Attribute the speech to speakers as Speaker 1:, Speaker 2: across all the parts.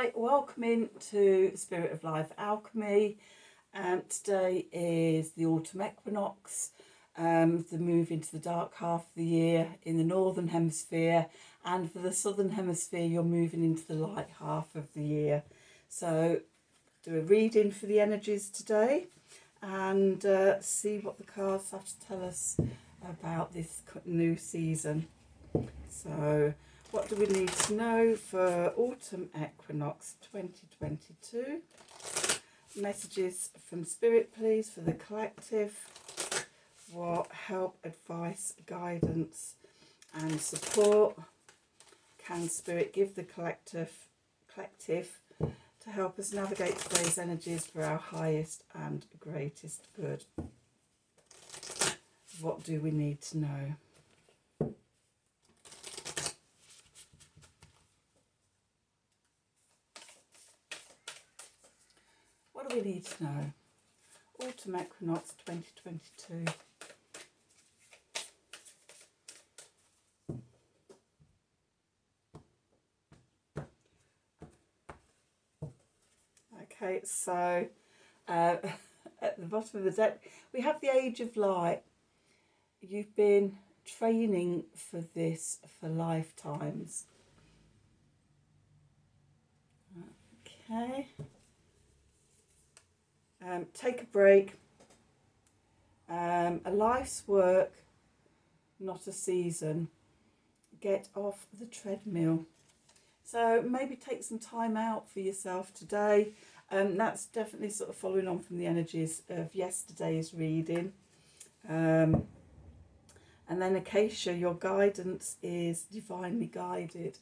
Speaker 1: Hi, welcome into Spirit of Life Alchemy. Today is the autumn equinox, the move into the dark half of the year in the northern hemisphere, and for the southern hemisphere you're moving into the light half of the year. So do a reading for the energies today and see what the cards have to tell us about this new season. So what do we need to know for autumn equinox 2022? Messages from Spirit, please, for the collective. What help, advice, guidance and support can Spirit give the collective to help us navigate today's energies for our highest and greatest good? What do we need to know? What do we need to know? Autumn equinox 2022. Okay, so at the bottom of the deck we have the Age of Light. You've been training for this for lifetimes. Okay. Take a break. A life's work, not a season. Get off the treadmill. So maybe take some time out for yourself today. That's definitely sort of following on from the energies of yesterday's reading. And then Acacia, your guidance is divinely guided.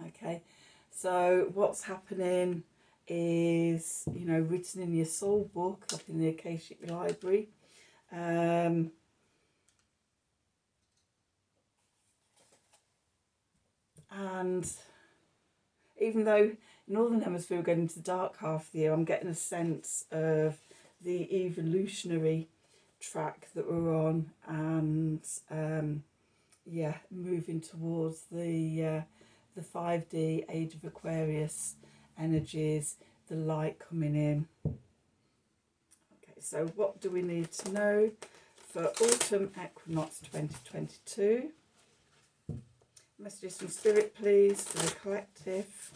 Speaker 1: Okay, so what's happening is, you know, written in your soul book up in the Akashic Library. And even though Northern Hemisphere we're going into the dark half of the year, I'm getting a sense of the evolutionary track that we're on, and yeah, moving towards the 5D Age of Aquarius energies, the light coming in. Okay, so what do we need to know for autumn equinox 2022? Messages from Spirit, please, for the collective.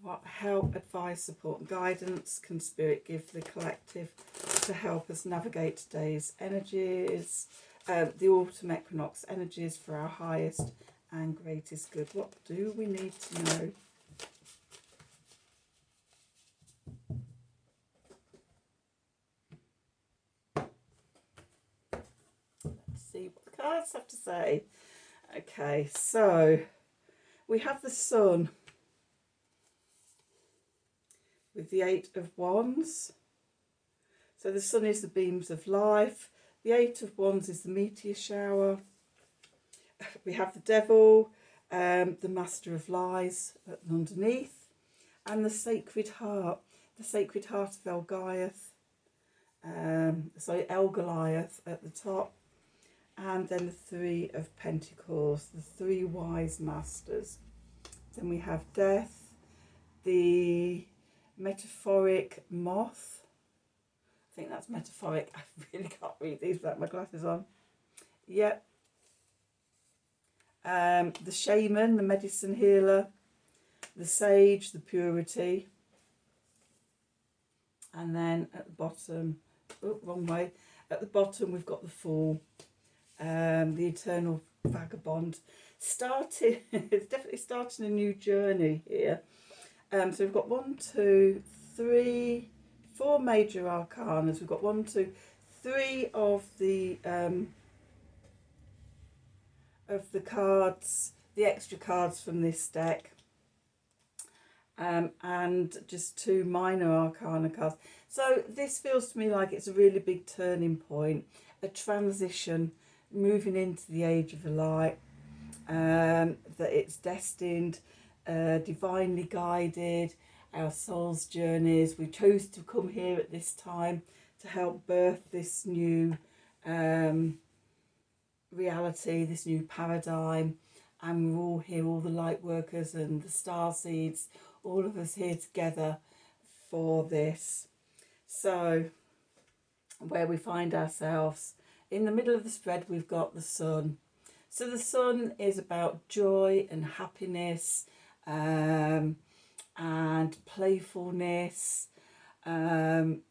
Speaker 1: What help, advice, support and guidance can Spirit give the collective to help us navigate today's energies, the autumn equinox energies for our highest and greatest good? What do we need to know? Let's see what the cards have to say. Okay, so we have the Sun with the Eight of Wands. So the Sun is the beams of life. The Eight of Wands is the meteor shower. We have the Devil, the Master of Lies underneath, and the Sacred Heart of Elgoliath at the top, and then the Three of Pentacles, the three wise masters. Then we have Death, the metaphoric moth. I think that's metaphoric. I really can't read these without my glasses on. Yep. The shaman, the medicine healer, the sage, the purity, and then at the bottom, oh, wrong way, at the bottom we've got the Fool, the eternal vagabond. It's definitely starting a new journey here. So we've got 1, 2, 3, 4 major arcanas. We've got 1, 2, 3 of the cards, the extra cards from this deck, and just 2 minor arcana cards. So this feels to me like it's a really big turning point, a transition, moving into the Age of the Light, that it's destined, divinely guided, our soul's journeys. We chose to come here at this time to help birth this new reality, this new paradigm, and we're all here, all the light workers and the star seeds, all of us here together for this. So where we find ourselves, in the middle of the spread we've got the sun. So the sun is about joy and happiness, and playfulness, and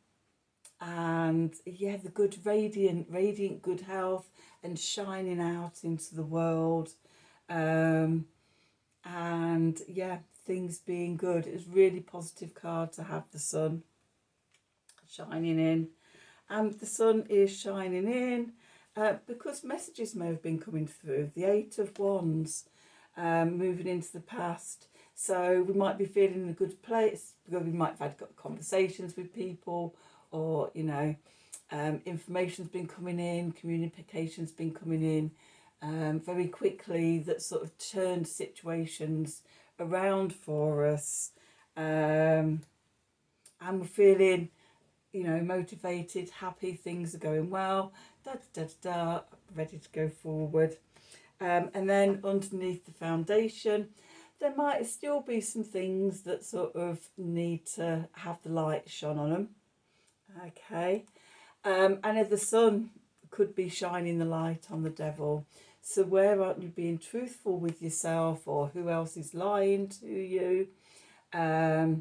Speaker 1: yeah, the good radiant good health and shining out into the world, and yeah, things being good. It's a really positive card to have the sun shining in, and the sun is shining in because messages may have been coming through. The Eight of Wands, moving into the past. So we might be feeling in a good place because we might have had conversations with people, or information's been coming in, communication's been coming in very quickly, that sort of turned situations around for us, and we're feeling motivated, happy, things are going well, ready to go forward. And then underneath the foundation, there might still be some things that sort of need to have the light shone on them. Okay. And if the sun could be shining the light on the devil. So where aren't you being truthful with yourself, or who else is lying to you? How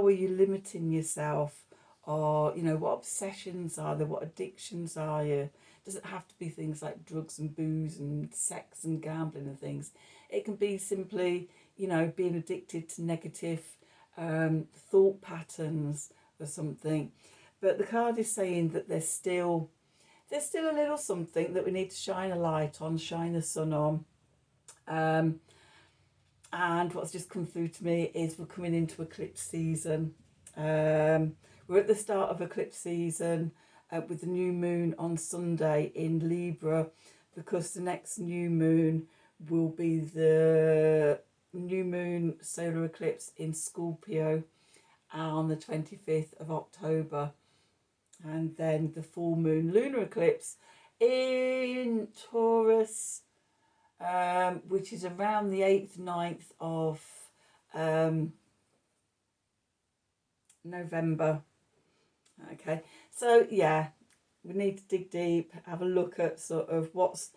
Speaker 1: are you limiting yourself? Or, what obsessions are there? What addictions are you? Does it have to be things like drugs and booze and sex and gambling and things? It can be simply, being addicted to negative thought patterns or something. But the card is saying that there's still a little something that we need to shine a light on, shine the sun on. And what's just come through to me is we're coming into eclipse season. We're at the start of eclipse season with the new moon on Sunday in Libra, because the next new moon will be the new moon solar eclipse in Scorpio on the 25th of October. And then the full moon lunar eclipse in Taurus, which is around the 8th, 9th of November. Okay, so yeah, we need to dig deep, have a look at sort of what's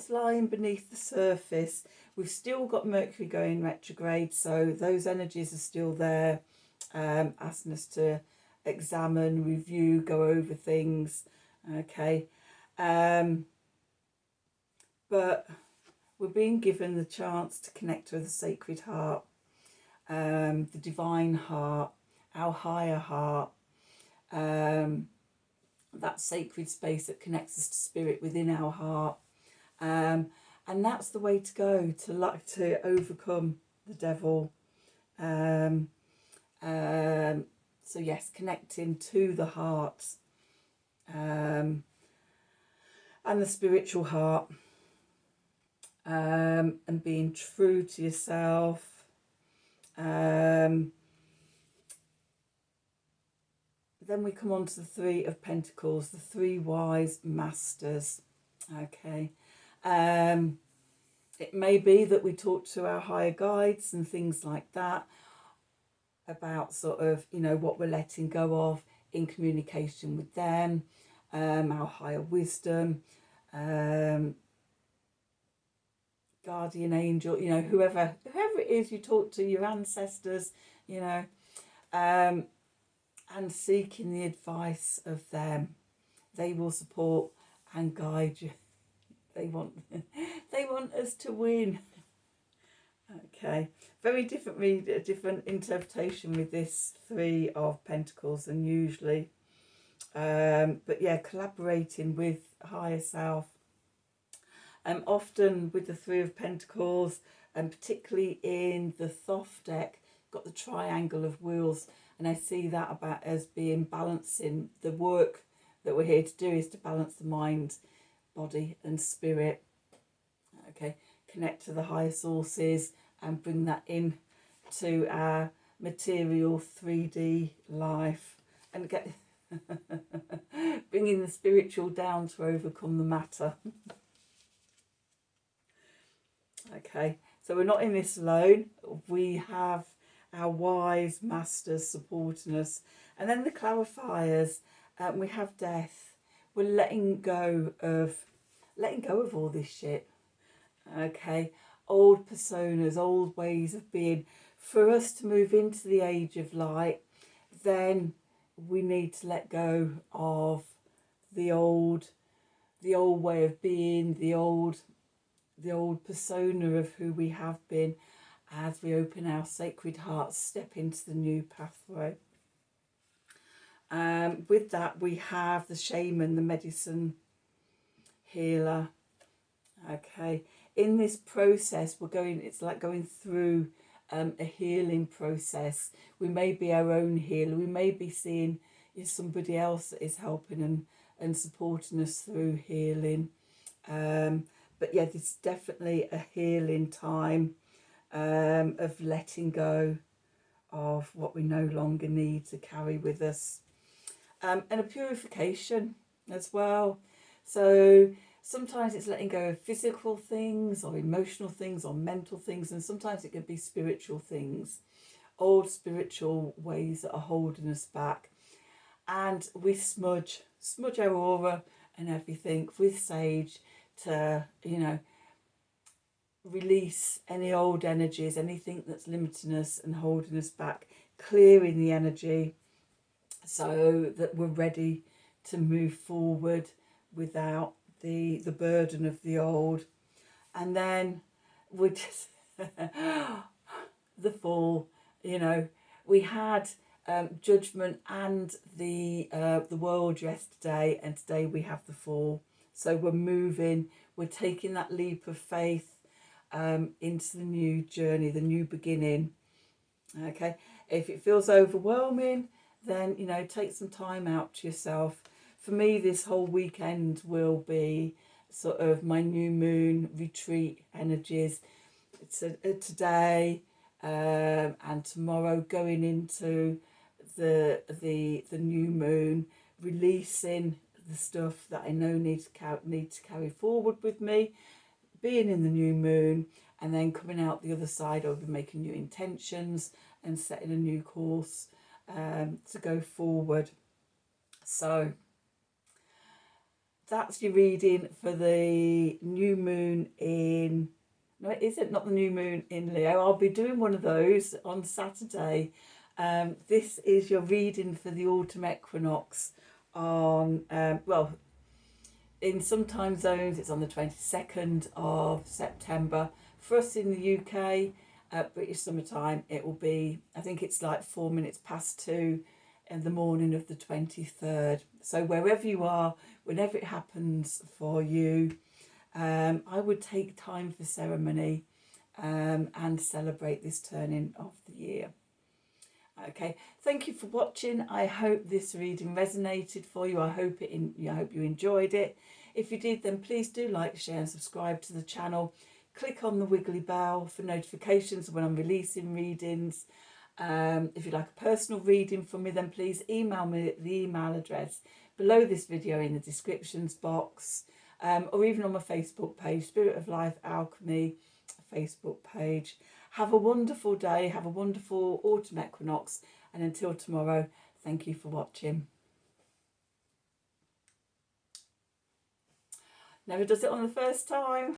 Speaker 1: lying beneath the surface. We've still got Mercury going retrograde, so those energies are still there, asking us to examine, review, go over things. Okay, but we're being given the chance to connect with the sacred heart, the divine heart, our higher heart, that sacred space that connects us to spirit within our heart, and that's the way to go to overcome the devil. So yes, connecting to the heart, and the spiritual heart, and being true to yourself. Then we come on to the Three of Pentacles, the three wise masters. Okay. It may be that we talk to our higher guides and things like that about sort of, what we're letting go of in communication with them, our higher wisdom, guardian angel, whoever it is you talk to, your ancestors, and seeking the advice of them. They will support and guide you. They want us to win. Okay, very different interpretation with this Three of Pentacles than usually. But yeah, collaborating with higher self. Often with the Three of Pentacles, and particularly in the Thoth deck, got the triangle of wheels, and I see that about as being balancing. The work that we're here to do is to balance the mind, body and spirit. Okay, connect to the higher sources and bring that in to our material 3D life, and get bringing the spiritual down to overcome the matter. Okay, so we're not in this alone. We have our wise masters supporting us. And then the clarifiers, we have death. We're letting go of all this shit. Okay, old personas, old ways of being. For us to move into the age of light, then we need to let go of the old way of being, the old persona of who we have been, as we open our sacred hearts, step into the new pathway. With that, we have the shaman, the medicine healer. Okay, in this process, it's like going through a healing process. We may be our own healer. We may be seeing somebody else that is helping and supporting us through healing. But yeah, this is definitely a healing time of letting go of what we no longer need to carry with us. And a purification as well. So sometimes it's letting go of physical things or emotional things or mental things, and sometimes it can be spiritual things, old spiritual ways that are holding us back. And we smudge our aura and everything with sage to, release any old energies, anything that's limiting us and holding us back, clearing the energy so that we're ready to move forward without the burden of the old. And then we just the fall, we had judgment and the world yesterday, and today we have the fall. So we're moving, we're taking that leap of faith into the new journey, the new beginning. Okay, if it feels overwhelming, then take some time out to yourself. For me, this whole weekend will be sort of my new moon retreat energies. It's today and tomorrow, going into the new moon, releasing the stuff that I know need to carry forward with me, being in the new moon, and then coming out the other side, I'll be making new intentions and setting a new course to go forward. So that's your reading for the new moon in... No, it isn't, not the new moon in Leo. I'll be doing one of those on Saturday. This is your reading for the autumn equinox on, in some time zones, it's on the 22nd of September. For us in the UK, British summertime, it will be, I think it's like 4 minutes past 2 in the morning of the 23rd. So wherever you are, whenever it happens for you, I would take time for ceremony and celebrate this turning of the year. Okay, thank you for watching. I hope this reading resonated for you. I hope you enjoyed it. If you did, then please do like, share and subscribe to the channel. Click on the wiggly bell for notifications when I'm releasing readings. If you'd like a personal reading from me, then please email me at the email address below this video in the descriptions box, or even on my Facebook page, Spirit of Life Alchemy Facebook page. Have a wonderful day, have a wonderful autumn equinox, and until tomorrow, thank you for watching. Never does it on the first time.